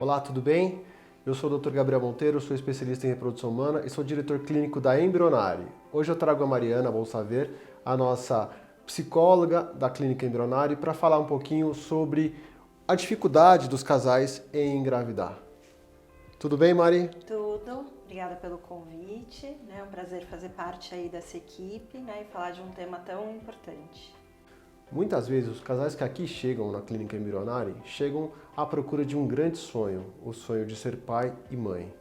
Olá, tudo bem? Eu sou o Dr. Gabriel Monteiro, sou especialista em reprodução humana e sou diretor clínico da Embrionari. Hoje eu trago a Mariana Bolsaver, a nossa psicóloga da Clínica Embrionari, para falar um pouquinho sobre a dificuldade dos casais em engravidar. Tudo bem, Mari? Tudo, obrigada pelo convite, é um prazer fazer parte aí dessa equipe, e falar de um tema tão importante. Muitas vezes os casais que aqui chegam na Clínica Embrionari chegam à procura de um grande sonho, o sonho de ser pai e mãe.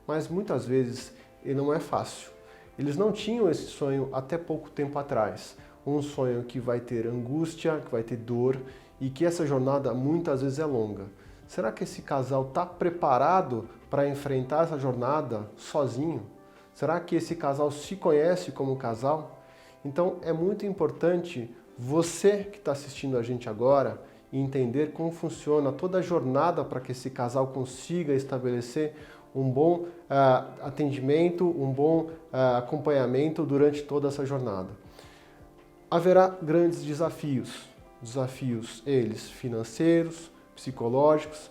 Mas muitas vezes ele não é fácil. Eles não tinham esse sonho até pouco tempo atrás. Um sonho que vai ter angústia, que vai ter dor e que essa jornada muitas vezes é longa. Será que esse casal está preparado para enfrentar essa jornada sozinho? Será que esse casal se conhece como casal? Então é muito importante você que está assistindo a gente agora entender como funciona toda a jornada para que esse casal consiga estabelecer um bom atendimento, um bom acompanhamento durante toda essa jornada. Haverá grandes desafios eles financeiros, psicológicos,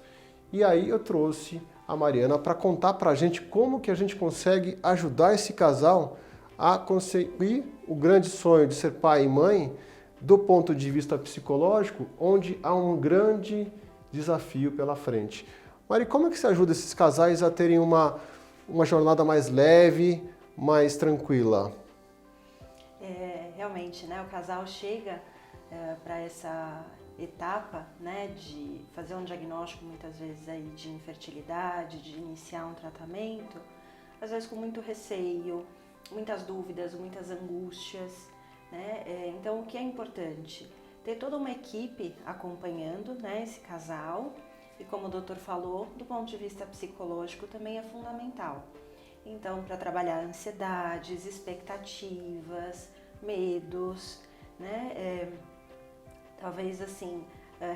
e aí eu trouxe a Mariana para contar para a gente como que a gente consegue ajudar esse casal a conseguir o grande sonho de ser pai e mãe do ponto de vista psicológico, onde há um grande desafio pela frente. Mari, como é que você ajuda esses casais a terem uma jornada mais leve, mais tranquila? Realmente, o casal chega para essa etapa, de fazer um diagnóstico muitas vezes aí de infertilidade, de iniciar um tratamento, às vezes com muito receio, muitas dúvidas, muitas angústias. Então, o que é importante? Ter toda uma equipe acompanhando esse casal e, como o doutor falou, do ponto de vista psicológico também é fundamental. Então, para trabalhar ansiedades, expectativas, medos, talvez assim,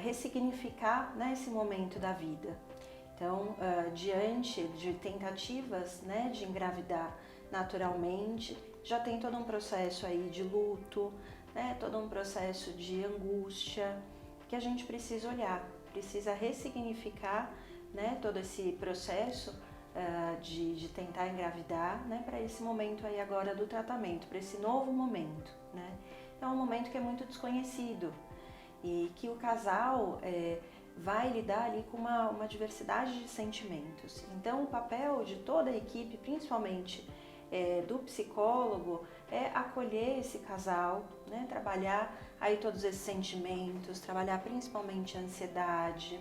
ressignificar esse momento da vida. Então, diante de tentativas de engravidar naturalmente, já tem todo um processo aí de luto, todo um processo de angústia que a gente precisa olhar, precisa ressignificar todo esse processo de tentar engravidar para esse momento aí agora do tratamento, para esse novo momento. É um momento que é muito desconhecido e que o casal vai lidar ali com uma diversidade de sentimentos. Então, o papel de toda a equipe, principalmente do psicólogo, é acolher esse casal, trabalhar aí todos esses sentimentos, trabalhar principalmente a ansiedade,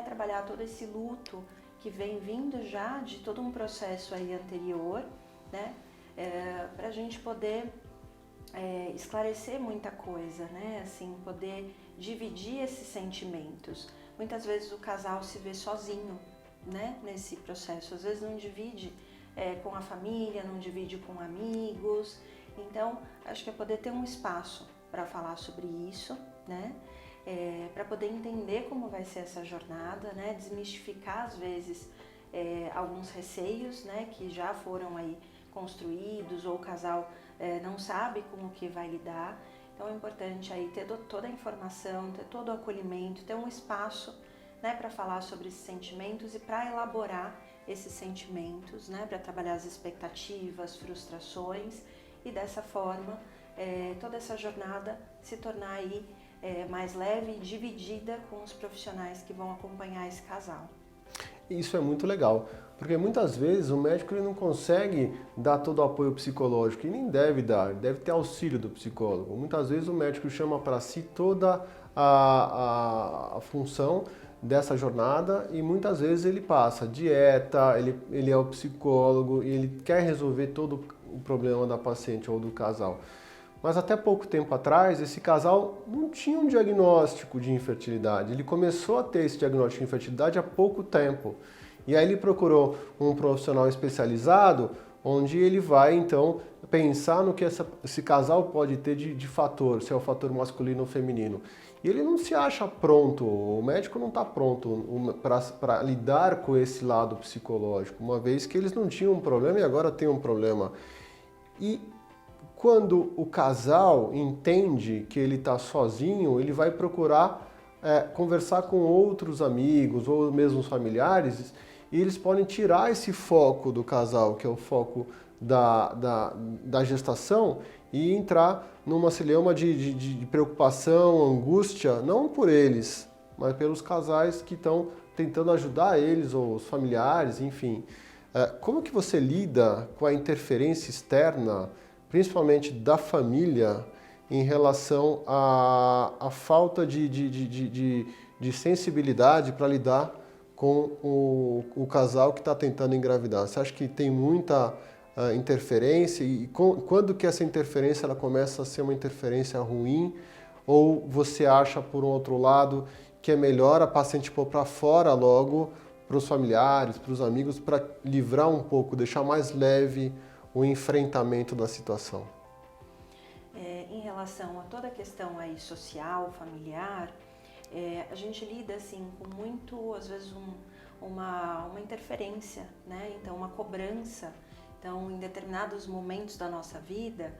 trabalhar todo esse luto que vem vindo já de todo um processo aí anterior, para a gente poder esclarecer muita coisa, assim, poder dividir esses sentimentos. Muitas vezes o casal se vê sozinho, nesse processo, às vezes não divide com a família, não divide com amigos. Então, acho que é poder ter um espaço para falar sobre isso, para poder entender como vai ser essa jornada, desmistificar às vezes alguns receios, que já foram aí construídos ou o casal não sabe com o que vai lidar. Então é importante aí ter toda a informação, ter todo o acolhimento, ter um espaço para falar sobre esses sentimentos e para elaborar esses sentimentos, para trabalhar as expectativas, frustrações e dessa forma toda essa jornada se tornar aí mais leve e dividida com os profissionais que vão acompanhar esse casal. Isso é muito legal, porque muitas vezes o médico ele não consegue dar todo o apoio psicológico e nem deve dar, deve ter auxílio do psicólogo. Muitas vezes o médico chama para si toda a função dessa jornada e muitas vezes ele passa dieta, ele é o psicólogo e ele quer resolver todo o problema da paciente ou do casal. Mas até pouco tempo atrás, esse casal não tinha um diagnóstico de infertilidade. Ele começou a ter esse diagnóstico de infertilidade há pouco tempo. E aí ele procurou um profissional especializado, onde ele vai, então, pensar no que esse casal pode ter de fator, se é o fator masculino ou feminino. E ele não se acha pronto, o médico não está pronto para lidar com esse lado psicológico, uma vez que eles não tinham um problema e agora tem um problema. E quando o casal entende que ele está sozinho, ele vai procurar conversar com outros amigos ou mesmo os familiares, e eles podem tirar esse foco do casal, que é o foco da gestação, e entrar numa celeuma de preocupação, angústia, não por eles, mas pelos casais que estão tentando ajudar eles, ou os familiares, enfim. Como que você lida com a interferência externa, principalmente da família, em relação à falta de sensibilidade para lidar com o casal que está tentando engravidar? Você acha que tem muita interferência? E quando que essa interferência ela começa a ser uma interferência ruim? Ou você acha, por um outro lado, que é melhor a paciente pôr para fora logo, para os familiares, para os amigos, para livrar um pouco, deixar mais leve o enfrentamento da situação? Em relação a toda a questão aí social, familiar, a gente lida assim com muito, às vezes, uma interferência, né? Então, uma cobrança. Então, em determinados momentos da nossa vida,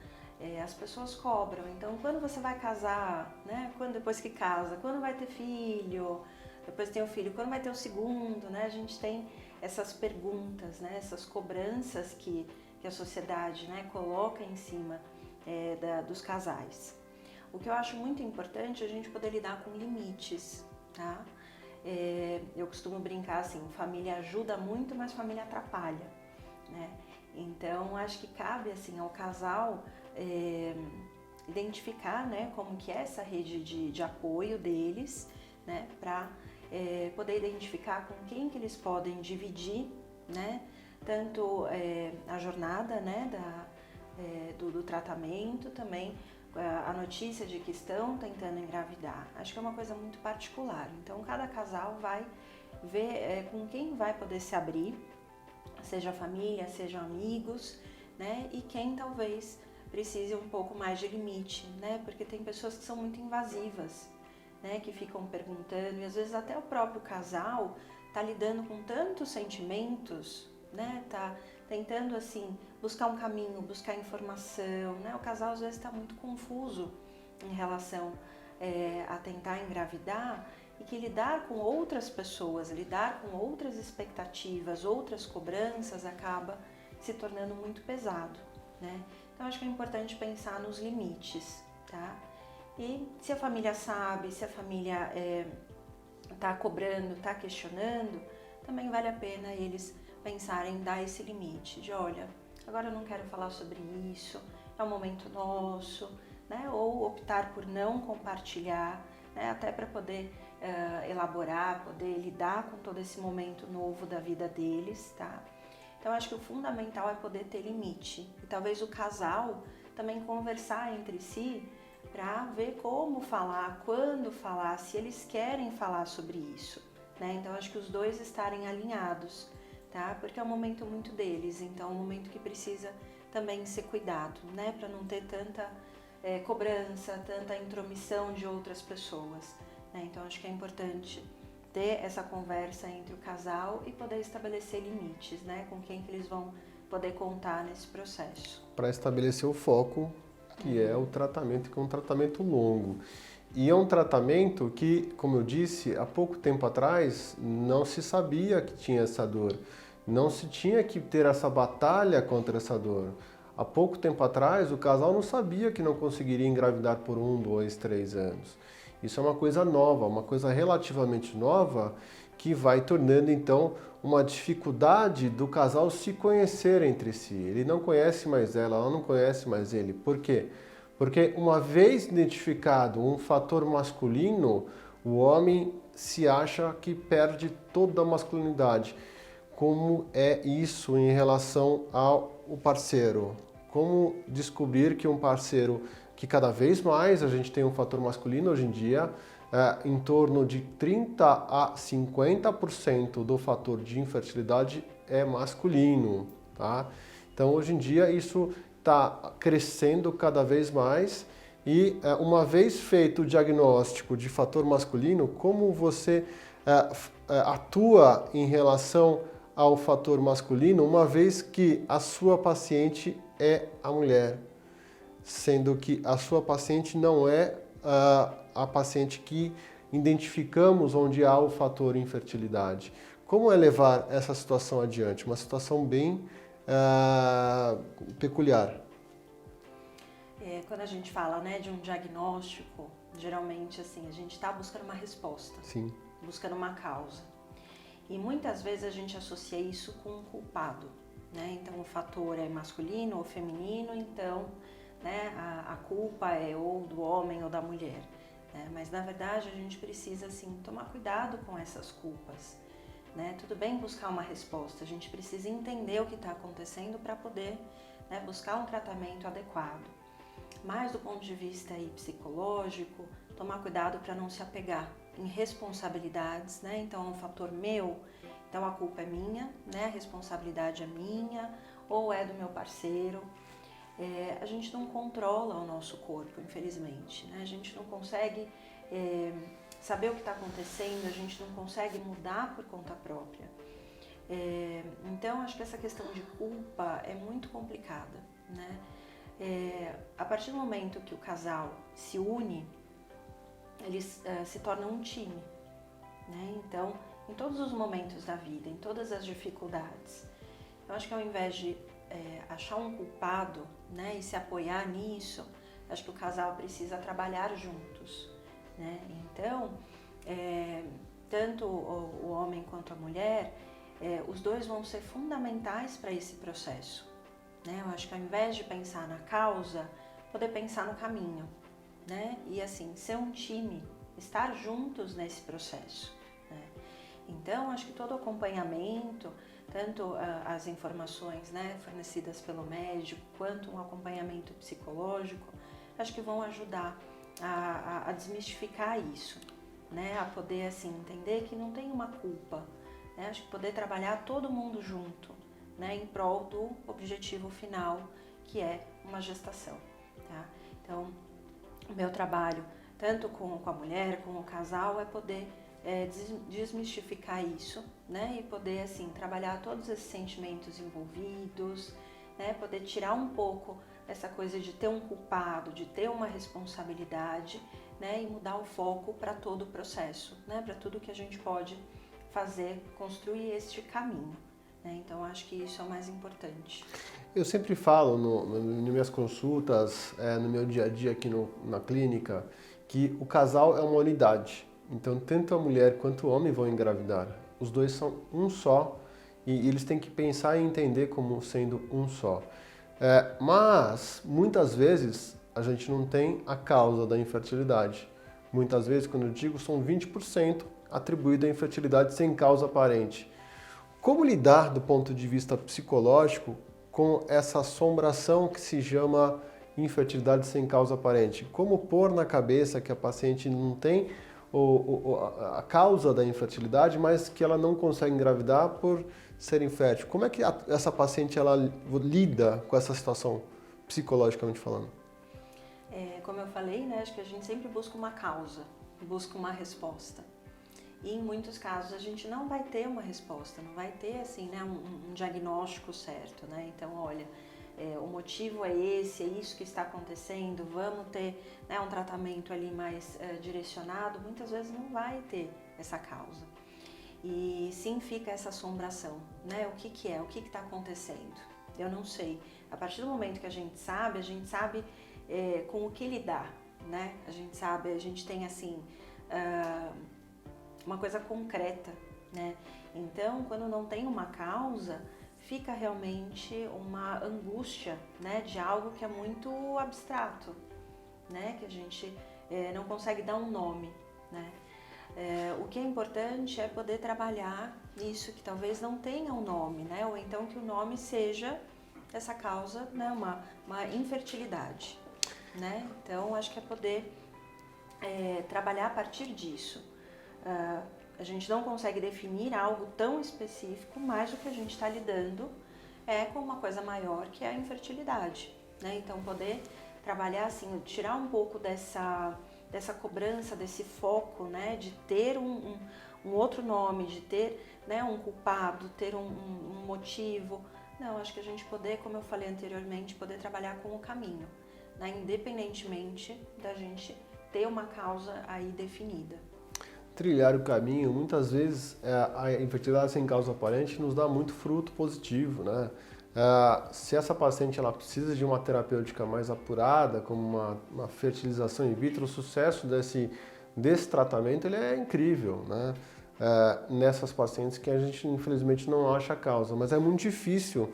as pessoas cobram. Então, quando você vai casar, né? Depois que casa, quando vai ter filho, depois tem o filho, quando vai ter o segundo, né? A gente tem essas perguntas, né? Essas cobranças que a sociedade, né, coloca em cima dos casais. O que eu acho muito importante é a gente poder lidar com limites, tá? Eu costumo brincar assim, família ajuda muito, mas família atrapalha, né? Então, acho que cabe assim ao casal identificar, né, como que é essa rede de apoio deles, né, para poder identificar com quem que eles podem dividir, né, tanto a jornada, né, do tratamento, também a notícia de que estão tentando engravidar. Acho que é uma coisa muito particular. Então, cada casal vai ver com quem vai poder se abrir, seja família, sejam amigos, né? E quem talvez precise um pouco mais de limite, né? Porque tem pessoas que são muito invasivas, né? Que ficam perguntando, e às vezes até o próprio casal tá lidando com tantos sentimentos, né? Tá tentando assim buscar um caminho, buscar informação, né? O casal às vezes está muito confuso em relação a tentar engravidar, e que lidar com outras pessoas, lidar com outras expectativas, outras cobranças acaba se tornando muito pesado, né? Então acho que é importante pensar nos limites, tá? E se a família sabe, se a família está cobrando, está questionando, também vale a pena eles pensarem em dar esse limite de, olha, agora eu não quero falar sobre isso, é um momento nosso, né? Ou optar por não compartilhar, né? Até para poder elaborar, poder lidar com todo esse momento novo da vida deles, tá? Então acho que o fundamental é poder ter limite, e talvez o casal também conversar entre si para ver como falar, quando falar, se eles querem falar sobre isso, né? Então acho que os dois estarem alinhados, tá? Porque é um momento muito deles, então é um momento que precisa também ser cuidado, né? Para não ter tanta cobrança, tanta intromissão de outras pessoas, né? Então acho que é importante ter essa conversa entre o casal e poder estabelecer limites, né? Com quem que eles vão poder contar nesse processo. Para estabelecer o foco, que é o tratamento, que é um tratamento longo. E é um tratamento que, como eu disse, há pouco tempo atrás não se sabia que tinha essa dor. Não se tinha que ter essa batalha contra essa dor. Há pouco tempo atrás, o casal não sabia que não conseguiria engravidar por 1, 2, 3 anos. Isso é uma coisa nova, uma coisa relativamente nova, que vai tornando, então, uma dificuldade do casal se conhecer entre si. Ele não conhece mais ela não conhece mais ele. Por quê? Porque uma vez identificado um fator masculino, o homem se acha que perde toda a masculinidade. Como é isso em relação ao parceiro? Como descobrir que um parceiro, que cada vez mais a gente tem um fator masculino hoje em dia, em torno de 30 a 50% do fator de infertilidade é masculino, tá? Então hoje em dia isso está crescendo cada vez mais, e uma vez feito o diagnóstico de fator masculino, como você atua em relação ao fator masculino, uma vez que a sua paciente é a mulher, sendo que a sua paciente não é a paciente que identificamos onde há o fator infertilidade. Como é levar essa situação adiante? Uma situação bem peculiar. Quando a gente fala, né, de um diagnóstico, geralmente assim, a gente está buscando uma resposta, Sim. buscando uma causa. E muitas vezes a gente associa isso com um culpado, né? Então o fator é masculino ou feminino, então, né, a culpa é ou do homem ou da mulher. Né? Mas na verdade a gente precisa assim tomar cuidado com essas culpas. Né? Tudo bem buscar uma resposta, a gente precisa entender o que está acontecendo para poder, né, buscar um tratamento adequado. Mas do ponto de vista aí, psicológico, tomar cuidado para não se apegar em responsabilidades, né? Então é um fator meu, então a culpa é minha, né? A responsabilidade é minha ou é do meu parceiro. A gente não controla o nosso corpo, infelizmente, né? A gente não consegue saber o que está acontecendo, a gente não consegue mudar por conta própria. Então acho que essa questão de culpa é muito complicada, né? A partir do momento que o casal se une, eles se tornam um time, né? Então, em todos os momentos da vida, em todas as dificuldades, eu acho que ao invés de achar um culpado, né, e se apoiar nisso, acho que o casal precisa trabalhar juntos, né? Então, tanto o homem quanto a mulher, os dois vão ser fundamentais para esse processo. Eu acho que ao invés de pensar na causa, poder pensar no caminho, né? E assim, ser um time, estar juntos nesse processo, né? Então, acho que todo o acompanhamento, tanto as informações, né, fornecidas pelo médico, quanto um acompanhamento psicológico, acho que vão ajudar a desmistificar isso, né? A poder, assim, entender que não tem uma culpa, né? Acho que poder trabalhar todo mundo junto, né, em prol do objetivo final, que é uma gestação. Tá? Então, o meu trabalho, tanto com a mulher, com o casal, é poder desmistificar isso, né, e poder assim trabalhar todos esses sentimentos envolvidos, né, poder tirar um pouco essa coisa de ter um culpado, de ter uma responsabilidade, né, e mudar o foco para todo o processo, né, para tudo que a gente pode fazer, construir este caminho. Então, acho que isso é o mais importante. Eu sempre falo nas minhas consultas, no meu dia a dia aqui na clínica, que o casal é uma unidade. Então, tanto a mulher quanto o homem vão engravidar. Os dois são um só e eles têm que pensar e entender como sendo um só. Mas, muitas vezes, a gente não tem a causa da infertilidade. Muitas vezes, quando eu digo, são 20% atribuído à infertilidade sem causa aparente. Como lidar do ponto de vista psicológico com essa assombração que se chama infertilidade sem causa aparente? Como pôr na cabeça que a paciente não tem a causa da infertilidade, mas que ela não consegue engravidar por ser infértil? Como é que essa paciente ela lida com essa situação, psicologicamente falando? Como eu falei, né, acho que a gente sempre busca uma causa, busca uma resposta. E em muitos casos a gente não vai ter uma resposta, não vai ter assim, né, um diagnóstico certo, né? Então, olha, o motivo é esse, é isso que está acontecendo, vamos ter, né, um tratamento ali mais direcionado. Muitas vezes não vai ter essa causa. E sim fica essa assombração, né? O que é? O que está acontecendo? Eu não sei. A partir do momento que a gente sabe com o que lidar, né? A gente tem assim... uma coisa concreta, né? Então, quando não tem uma causa, fica realmente uma angústia, né, de algo que é muito abstrato, né, que a gente não consegue dar um nome, né? O que é importante é poder trabalhar isso que talvez não tenha um nome, né? Ou então que o nome seja essa causa, né, uma infertilidade, né? Então, acho que é poder trabalhar a partir disso. A gente não consegue definir algo tão específico, mas o que a gente está lidando é com uma coisa maior, que é a infertilidade, né? Então, poder trabalhar assim, tirar um pouco dessa cobrança, desse foco, né? De ter um outro nome, de ter, né, um culpado, ter um motivo. Não, acho que a gente poder, como eu falei anteriormente, poder trabalhar com o caminho, né? Independentemente da gente ter uma causa aí definida. trilhar o caminho, muitas vezes a infertilidade sem causa aparente nos dá muito fruto positivo, né? Se essa paciente ela precisa de uma terapêutica mais apurada, como uma fertilização in vitro, o sucesso desse tratamento ele é incrível, né? Nessas pacientes que a gente infelizmente não acha a causa, mas é muito difícil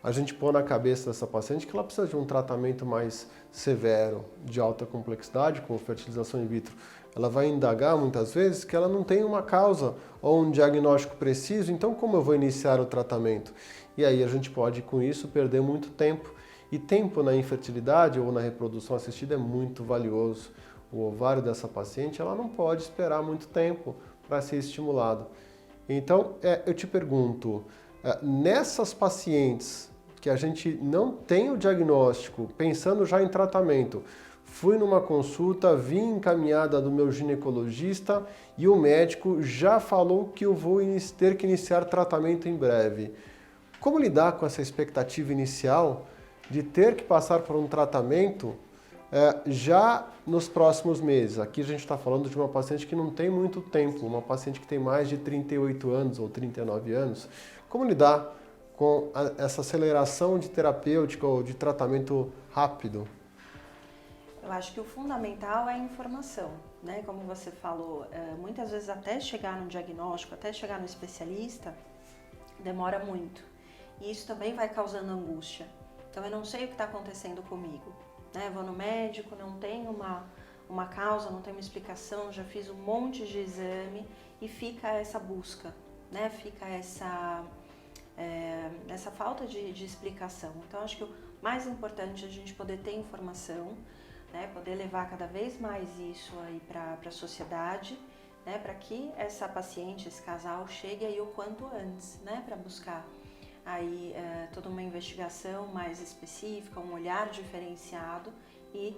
a gente pôr na cabeça dessa paciente que ela precisa de um tratamento mais severo, de alta complexidade, como fertilização in vitro. Ela vai indagar muitas vezes que ela não tem uma causa ou um diagnóstico preciso, então como eu vou iniciar o tratamento? E aí a gente pode, com isso, perder muito tempo. E tempo na infertilidade ou na reprodução assistida é muito valioso. O ovário dessa paciente ela não pode esperar muito tempo para ser estimulado. Então, eu te pergunto, nessas pacientes que a gente não tem o diagnóstico, pensando já em tratamento, fui numa consulta, vim encaminhada do meu ginecologista e o médico já falou que eu vou ter que iniciar tratamento em breve. Como lidar com essa expectativa inicial de ter que passar por um tratamento já nos próximos meses? Aqui a gente está falando de uma paciente que não tem muito tempo, uma paciente que tem mais de 38 anos ou 39 anos. Como lidar com essa aceleração de terapêutica ou de tratamento rápido? Eu acho que o fundamental é a informação, né? Como você falou, muitas vezes até chegar no diagnóstico, até chegar no especialista, demora muito. E isso também vai causando angústia. Então eu não sei o que está acontecendo comigo, né? Eu vou no médico, não tem uma causa, não tem uma explicação, já fiz um monte de exame e fica essa busca, né? Fica essa falta de explicação. Então acho que o mais importante é a gente poder ter informação, né? Poder levar cada vez mais isso aí para a sociedade, né? Para que essa paciente, esse casal chegue aí o quanto antes, né? Para buscar aí toda uma investigação mais específica, um olhar diferenciado e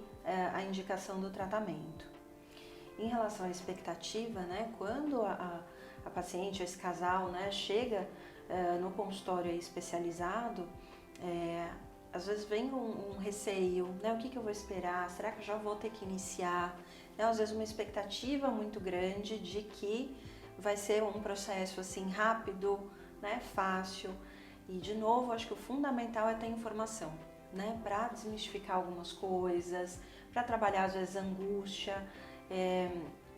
a indicação do tratamento. Em relação à expectativa, né? Quando a paciente, esse casal, né? Chega no consultório especializado, às vezes vem um receio, né? O que eu vou esperar? Será que eu já vou ter que iniciar? Né? Às vezes uma expectativa muito grande de que vai ser um processo assim rápido, né? Fácil. E de novo, acho que o fundamental é ter informação, né? Para desmistificar algumas coisas, para trabalhar às vezes a angústia.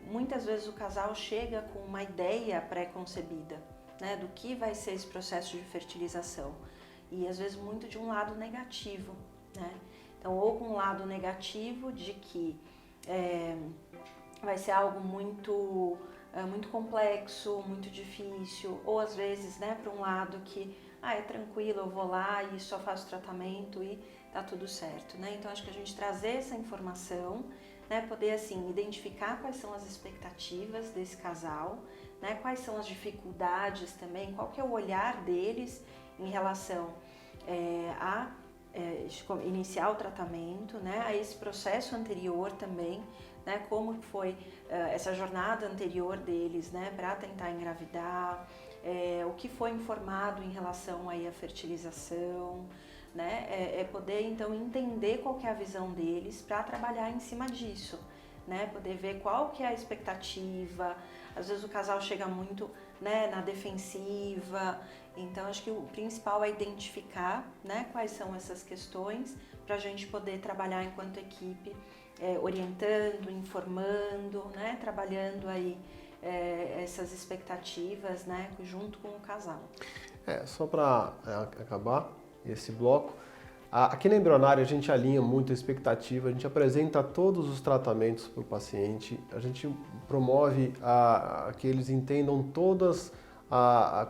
Muitas vezes o casal chega com uma ideia pré-concebida, né? Do que vai ser esse processo de fertilização. E às vezes muito de um lado negativo, né? Então, ou com um lado negativo de que vai ser algo muito complexo, muito difícil, ou às vezes, né, para um lado que é tranquilo, eu vou lá e só faço tratamento e tá tudo certo, né? Então, acho que a gente trazer essa informação, né, poder assim identificar quais são as expectativas desse casal, né, quais são as dificuldades também, qual que é o olhar deles em relação a iniciar o tratamento, né, a esse processo anterior também, né, como foi essa jornada anterior deles, né, para tentar engravidar, o que foi informado em relação aí à fertilização, né, poder então entender qual que é a visão deles para trabalhar em cima disso, né, poder ver qual que é a expectativa. Às vezes o casal chega muito, né, na defensiva, então acho que o principal é identificar, né, quais são essas questões para a gente poder trabalhar enquanto equipe, orientando, informando, né, trabalhando aí essas expectativas, né, junto com o casal. Só para acabar esse bloco, aqui na Embrionária a gente alinha muito a expectativa, a gente apresenta todos os tratamentos para o paciente, a gente promove que eles entendam todas,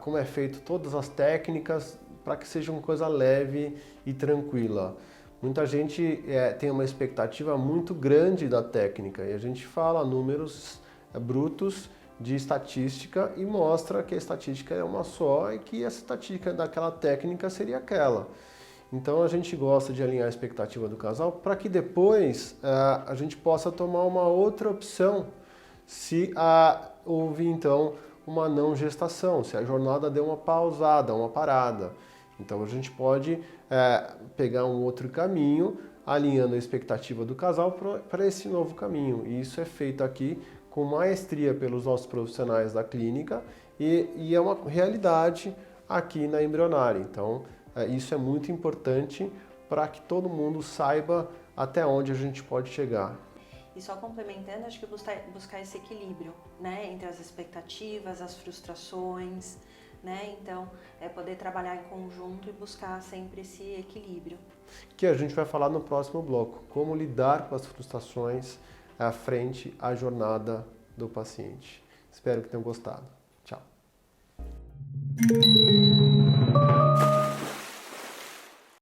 como é feito todas as técnicas para que seja uma coisa leve e tranquila. Muita gente tem uma expectativa muito grande da técnica e a gente fala números brutos de estatística e mostra que a estatística é uma só e que a estatística daquela técnica seria aquela. Então a gente gosta de alinhar a expectativa do casal para que depois a gente possa tomar uma outra opção se houve então uma não gestação, se a jornada deu uma pausada, uma parada. Então a gente pode pegar um outro caminho, alinhando a expectativa do casal para esse novo caminho. E isso é feito aqui com maestria pelos nossos profissionais da clínica e é uma realidade aqui na Embrionari. Então, isso é muito importante para que todo mundo saiba até onde a gente pode chegar. E só complementando, acho que buscar esse equilíbrio, né, entre as expectativas, as frustrações, né, então poder trabalhar em conjunto e buscar sempre esse equilíbrio. Que a gente vai falar no próximo bloco, como lidar com as frustrações frente à jornada do paciente. Espero que tenham gostado. Tchau.